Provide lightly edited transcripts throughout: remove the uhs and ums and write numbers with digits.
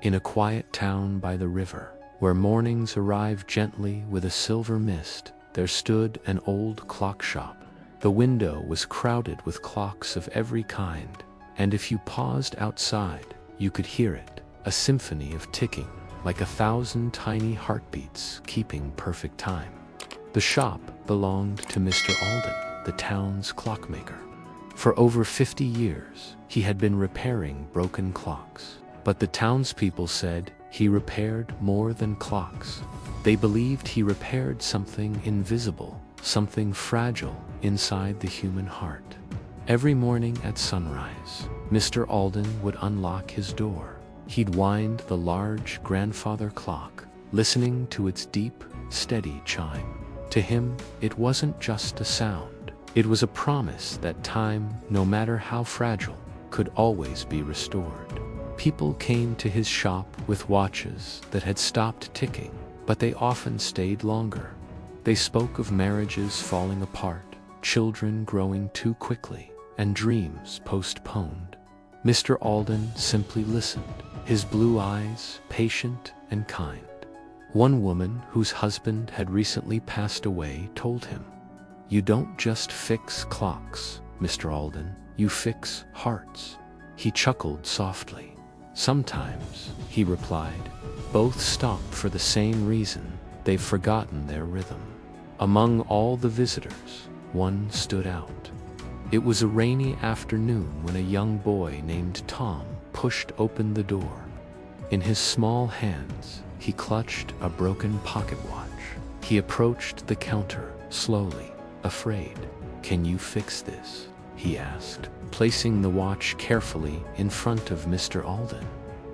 In a quiet town by the river, where mornings arrive gently with a silver mist, there stood an old clock shop. The window was crowded with clocks of every kind, and if you paused outside, you could hear it, a symphony of ticking, like 1,000 tiny heartbeats keeping perfect time. The shop belonged to Mr. Alden, the town's clockmaker. For over 50 years, he had been repairing broken clocks. But the townspeople said he repaired more than clocks. They believed he repaired something invisible, something fragile inside the human heart. Every morning at sunrise, Mr. Alden would unlock his door. He'd wind the large grandfather clock, listening to its deep, steady chime. To him, it wasn't just a sound. It was a promise that time, no matter how fragile, could always be restored. People came to his shop with watches that had stopped ticking, but they often stayed longer. They spoke of marriages falling apart, children growing too quickly, and dreams postponed. Mr. Alden simply listened, his blue eyes patient and kind. One woman whose husband had recently passed away told him, "You don't just fix clocks, Mr. Alden, you fix hearts." He chuckled softly. "Sometimes," he replied, "both stop for the same reason: they've forgotten their rhythm." Among all the visitors, one stood out. It was a rainy afternoon when a young boy named Tom pushed open the door. In his small hands, he clutched a broken pocket watch. He approached the counter slowly, afraid. "Can you fix this?" he asked, placing the watch carefully in front of Mr. Alden.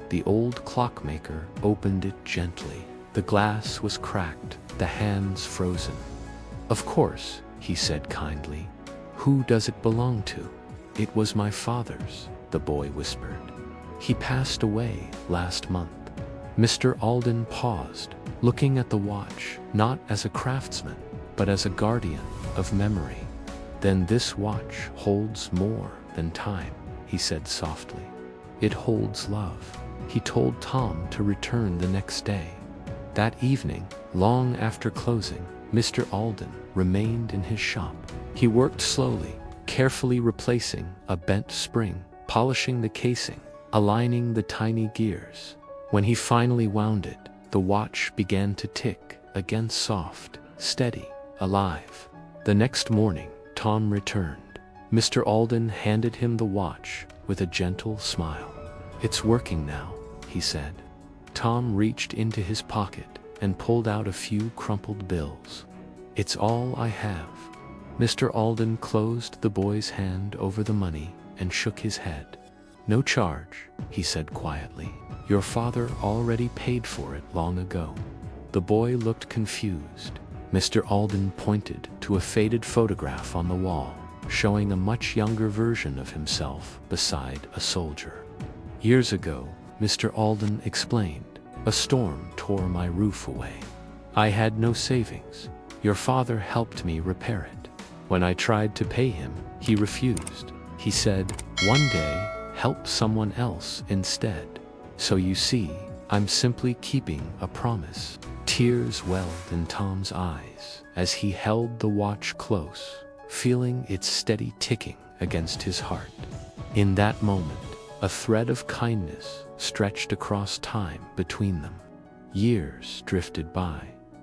The old clockmaker opened it gently. The glass was cracked, the hands frozen. "Of course," he said kindly. "Who does it belong to?" "It was my father's," the boy whispered. "He passed away last month." Mr. Alden paused, looking at the watch, not as a craftsman, but as a guardian of memory. "Then this watch holds more than time," he said softly. "It holds love." He told Tom to return the next day. That evening, long after closing, Mr. Alden remained in his shop. He worked slowly, carefully replacing a bent spring, polishing the casing, aligning the tiny gears. When he finally wound it, the watch began to tick, again soft, steady, alive. The next morning, Tom returned. Mr. Alden handed him the watch with a gentle smile. "It's working now," he said. Tom reached into his pocket and pulled out a few crumpled bills. "It's all I have." Mr. Alden closed the boy's hand over the money and shook his head. "No charge," he said quietly. "Your father already paid for it long ago." The boy looked confused. Mr. Alden pointed to a faded photograph on the wall, showing a much younger version of himself beside a soldier. "Years ago," Mr. Alden explained, "a storm tore my roof away. I had no savings. Your father helped me repair it. When I tried to pay him, he refused. He said, 'One day, help someone else instead.' So you see, I'm simply keeping a promise." Tears welled in Tom's eyes as he held the watch close, feeling its steady ticking against his heart. In that moment, a thread of kindness stretched across time between them. Years drifted by.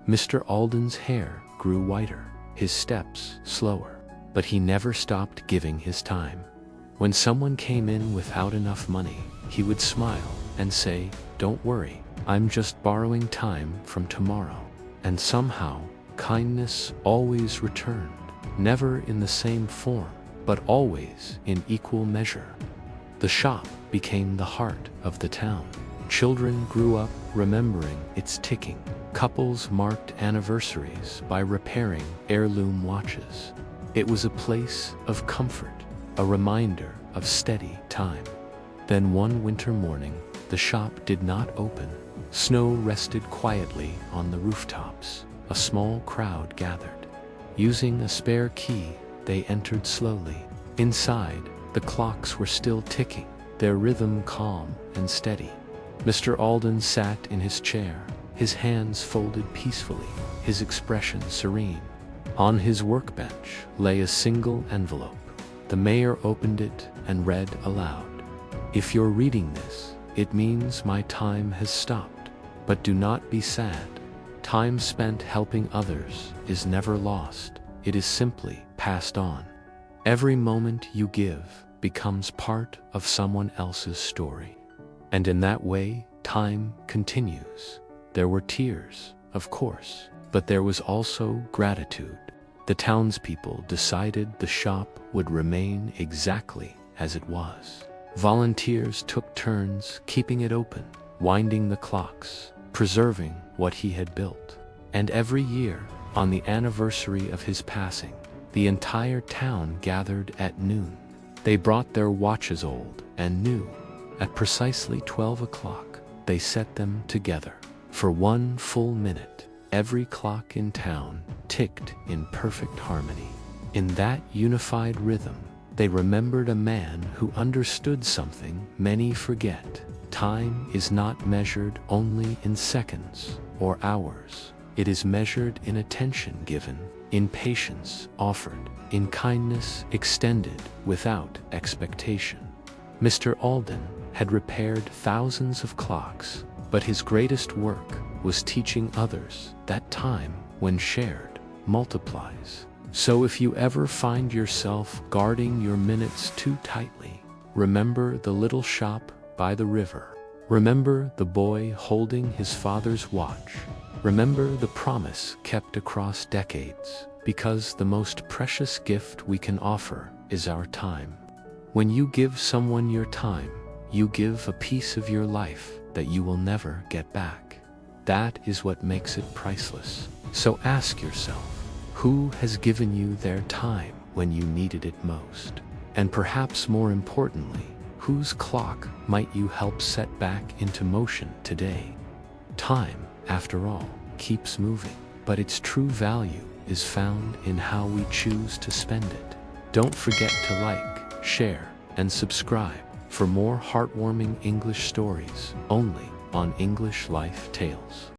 Mr. Alden's hair grew whiter, his steps slower, but he never stopped giving his time. When someone came in without enough money, he would smile and say, "Don't worry, I'm just borrowing time from tomorrow." And somehow, kindness always returned, never in the same form, but always in equal measure. The shop became the heart of the town. Children grew up remembering its ticking. Couples marked anniversaries by repairing heirloom watches. It was a place of comfort, a reminder of steady time. Then one winter morning, the shop did not open. Snow rested quietly on the rooftops. A small crowd gathered. Using a spare key, they entered slowly. Inside, the clocks were still ticking, their rhythm calm and steady. Mr. Alden sat in his chair, his hands folded peacefully, his expression serene. On his workbench lay a single envelope. The mayor opened it and read aloud. "If you're reading this, it means my time has stopped. But do not be sad. Time spent helping others is never lost. It is simply passed on. Every moment you give becomes part of someone else's story." And in that way, time continues. There were tears, of course, but there was also gratitude. The townspeople decided the shop would remain exactly as it was. Volunteers took turns keeping it open, winding the clocks, preserving what he had built. And every year, on the anniversary of his passing, the entire town gathered at noon. They brought their watches old and new. At precisely 12 o'clock, they set them together. For 1 full minute, every clock in town ticked in perfect harmony. In that unified rhythm, they remembered a man who understood something many forget. Time is not measured only in seconds or hours. It is measured in attention given, in patience offered, in kindness extended without expectation. Mr. Alden had repaired thousands of clocks, but his greatest work was teaching others that time, when shared, multiplies. So if you ever find yourself guarding your minutes too tightly, remember the little shop by the river. Remember the boy holding his father's watch. Remember the promise kept across decades, because the most precious gift we can offer is our time. When you give someone your time, you give a piece of your life that you will never get back. That is what makes it priceless. So ask yourself, who has given you their time when you needed it most? And perhaps more importantly, whose clock might you help set back into motion today? Time, after all, keeps moving, but its true value is found in how we choose to spend it. Don't forget to like, share, and subscribe for more heartwarming English stories only on English Life Tales.